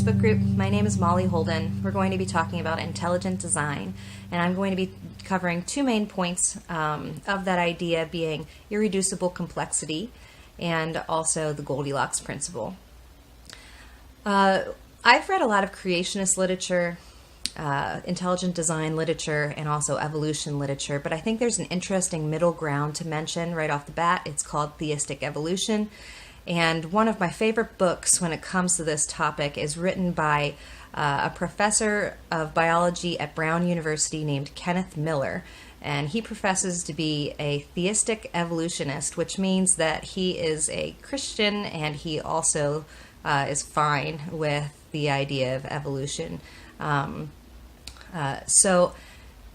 Facebook group. My name is Molly Holden. We're going to be talking about intelligent design, and I'm going to be covering two main points of that idea being irreducible complexity and also the Goldilocks principle. I've read a lot of creationist literature, intelligent design literature, and also evolution literature, but I think there's an interesting middle ground to mention right off the bat. It's called theistic evolution. And one of my favorite books when it comes to this topic is written by a professor of biology at Brown University named Kenneth Miller. And he professes to be a theistic evolutionist, which means that he is a Christian and he also is fine with the idea of evolution. So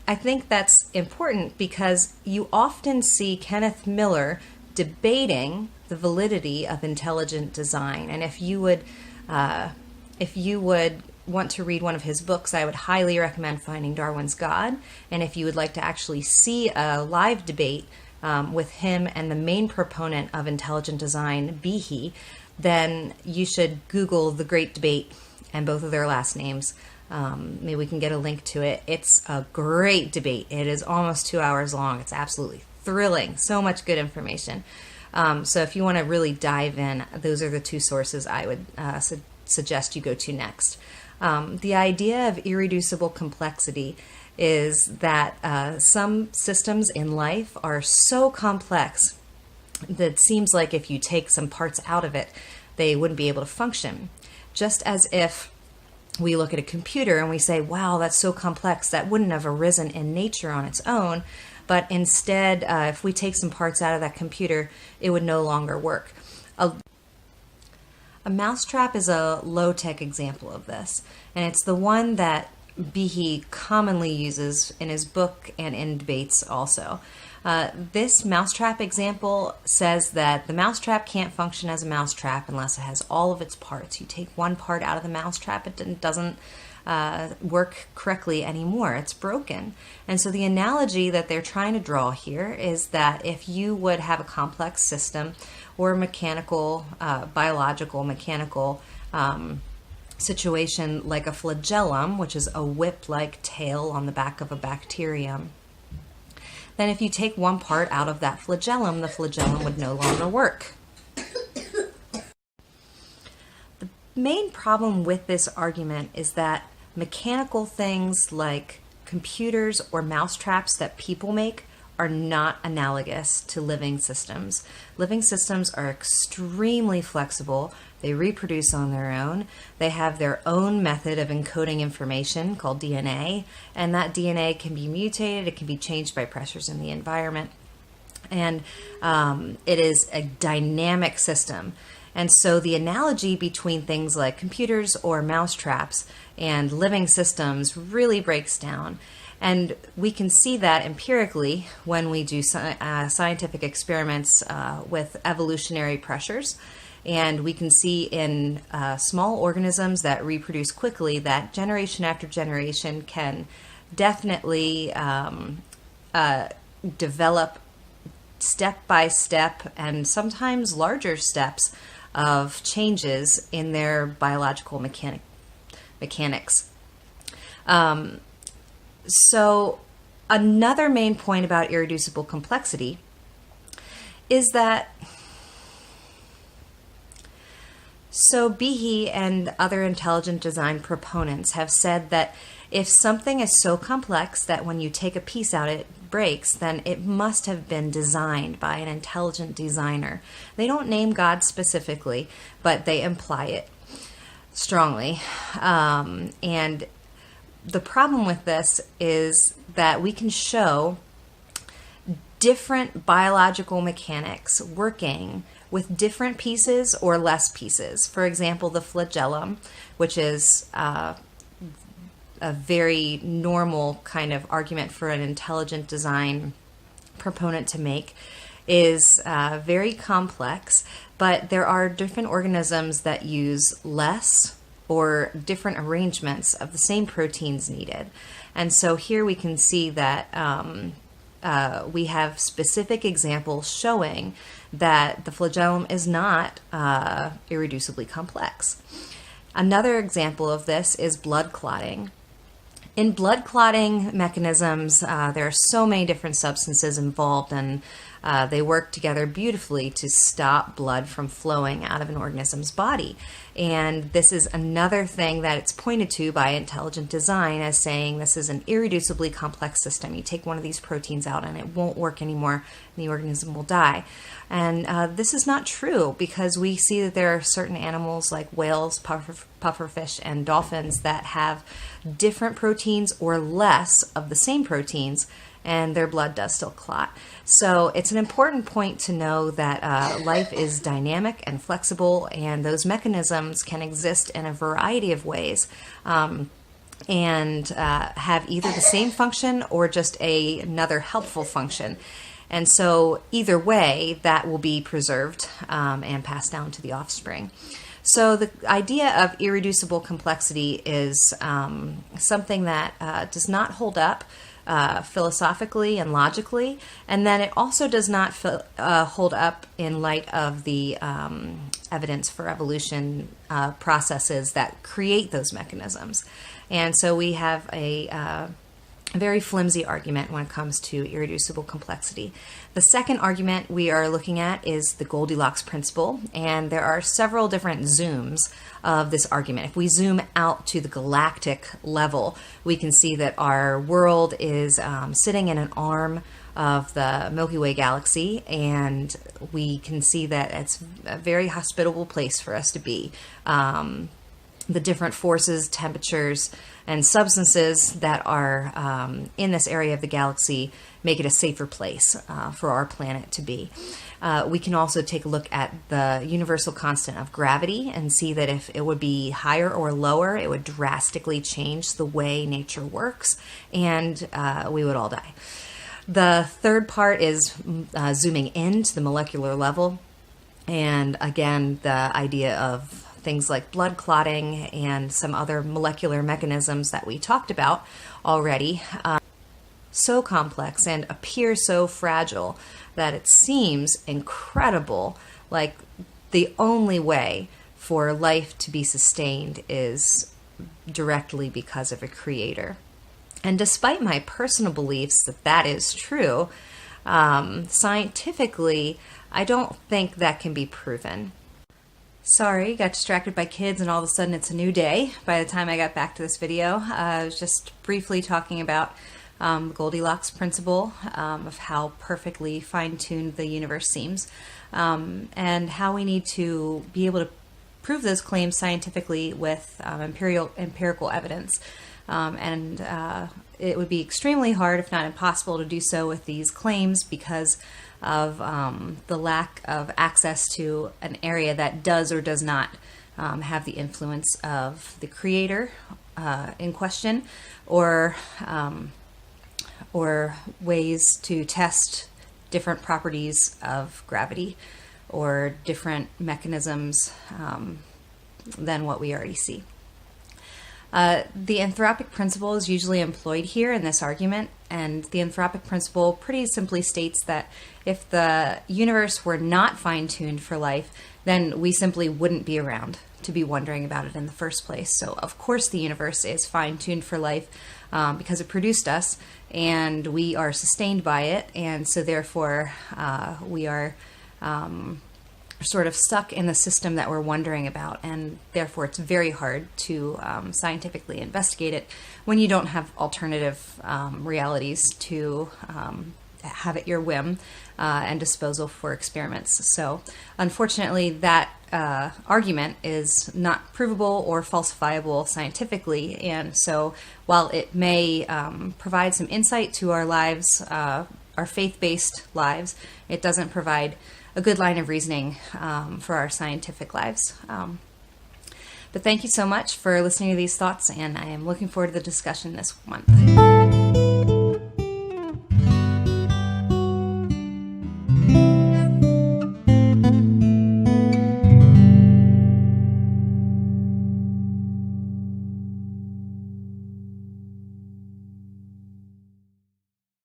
I think that's important because you often see Kenneth Miller debating the validity of intelligent design. And if you would want to read one of his books, I would highly recommend Finding Darwin's God. And if you would like to actually see a live debate with him and the main proponent of intelligent design, Behe, then you should Google The Great Debate and both of their last names. Maybe we can get a link to it. It's a great debate. It is almost 2 hours long. It's absolutely thrilling. So much good information. So if you want to really dive in, those are the two sources I would suggest you go to next. The idea of irreducible complexity is that some systems in life are so complex that it seems like if you take some parts out of it, they wouldn't be able to function. Just as if we look at a computer and we say, wow, that's so complex, that wouldn't have arisen in nature on its own. But instead, if we take some parts out of that computer, it would no longer work. A mousetrap is a low-tech example of this, and it's the one that Behe commonly uses in his book and in debates also. This mousetrap example says that the mousetrap can't function as a mousetrap unless it has all of its parts. You take one part out of the mousetrap, it doesn't work correctly anymore. It's broken. And so the analogy that they're trying to draw here is that if you would have a complex system or mechanical, biological, mechanical situation like a flagellum, which is a whip-like tail on the back of a bacterium, then if you take one part out of that flagellum, the flagellum would no longer work. The main problem with this argument is that mechanical things like computers or mousetraps that people make are not analogous to living systems. Living systems are extremely flexible. They reproduce on their own. They have their own method of encoding information called DNA, and that DNA can be mutated. It can be changed by pressures in the environment. And it is a dynamic system. And so the analogy between things like computers or mousetraps and living systems really breaks down. And we can see that empirically when we do scientific experiments with evolutionary pressures. And we can see in small organisms that reproduce quickly that generation after generation can definitely develop step by step and sometimes larger steps of changes in their biological mechanics. So another main point about irreducible complexity is that Behe and other intelligent design proponents have said that if something is so complex that when you take a piece out it breaks, then it must have been designed by an intelligent designer. They don't name God specifically, but they imply it strongly. And the problem with this is that we can show different biological mechanics working with different pieces or less pieces. For example, the flagellum, which is a very normal kind of argument for an intelligent design proponent to make, is very complex, but there are different organisms that use less or different arrangements of the same proteins needed. And so here we can see that we have specific examples showing that the flagellum is not irreducibly complex. Another example of this is blood clotting. In blood clotting mechanisms, there are so many different substances involved, and they work together beautifully to stop blood from flowing out of an organism's body. And this is another thing that it's pointed to by intelligent design as saying this is an irreducibly complex system. You take one of these proteins out and it won't work anymore, and the organism will die. And this is not true, because we see that there are certain animals like whales, pufferfish, and dolphins that have different proteins or less of the same proteins, and their blood does still clot. So it's an important point to know that life is dynamic and flexible, and those mechanisms can exist in a variety of ways, and have either the same function or just another helpful function. And so either way, that will be preserved and passed down to the offspring. So the idea of irreducible complexity is something that does not hold up philosophically and logically, and then it also does not hold up in light of the evidence for evolution processes that create those mechanisms. And so we have a very flimsy argument when it comes to irreducible complexity. The second argument we are looking at is the Goldilocks principle, and there are several different zooms of this argument. If we zoom out to the galactic level, we can see that our world is sitting in an arm of the Milky Way galaxy, and we can see that it's a very hospitable place for us to be. The different forces, temperatures, and substances that are in this area of the galaxy make it a safer place for our planet to be. We can also take a look at the universal constant of gravity and see that if it would be higher or lower, it would drastically change the way nature works, and we would all die. The third part is zooming in to the molecular level, and again, the idea of things like blood clotting and some other molecular mechanisms that we talked about already, so complex and appear so fragile that it seems incredible, like the only way for life to be sustained is directly because of a creator. And despite my personal beliefs that that is true, scientifically, I don't think that can be proven. Sorry, got distracted by kids and all of a sudden it's a new day by the time I got back to this video. I was just briefly talking about the Goldilocks principle of how perfectly fine-tuned the universe seems, and how we need to be able to prove those claims scientifically with empirical evidence. And it would be extremely hard, if not impossible, to do so with these claims because of the lack of access to an area that does or does not have the influence of the creator in question, or ways to test different properties of gravity or different mechanisms than what we already see. The anthropic principle is usually employed here in this argument, and the anthropic principle pretty simply states that if the universe were not fine-tuned for life, then we simply wouldn't be around to be wondering about it in the first place. So of course the universe is fine-tuned for life because it produced us, and we are sustained by it, and so therefore we are sort of stuck in the system that we're wondering about, and therefore it's very hard to scientifically investigate it when you don't have alternative realities to have at your whim and disposal for experiments. So unfortunately that argument is not provable or falsifiable scientifically, and so while it may provide some insight to our lives, our faith-based lives, it doesn't provide a good line of reasoning for our scientific lives. But thank you so much for listening to these thoughts, and I am looking forward to the discussion this month.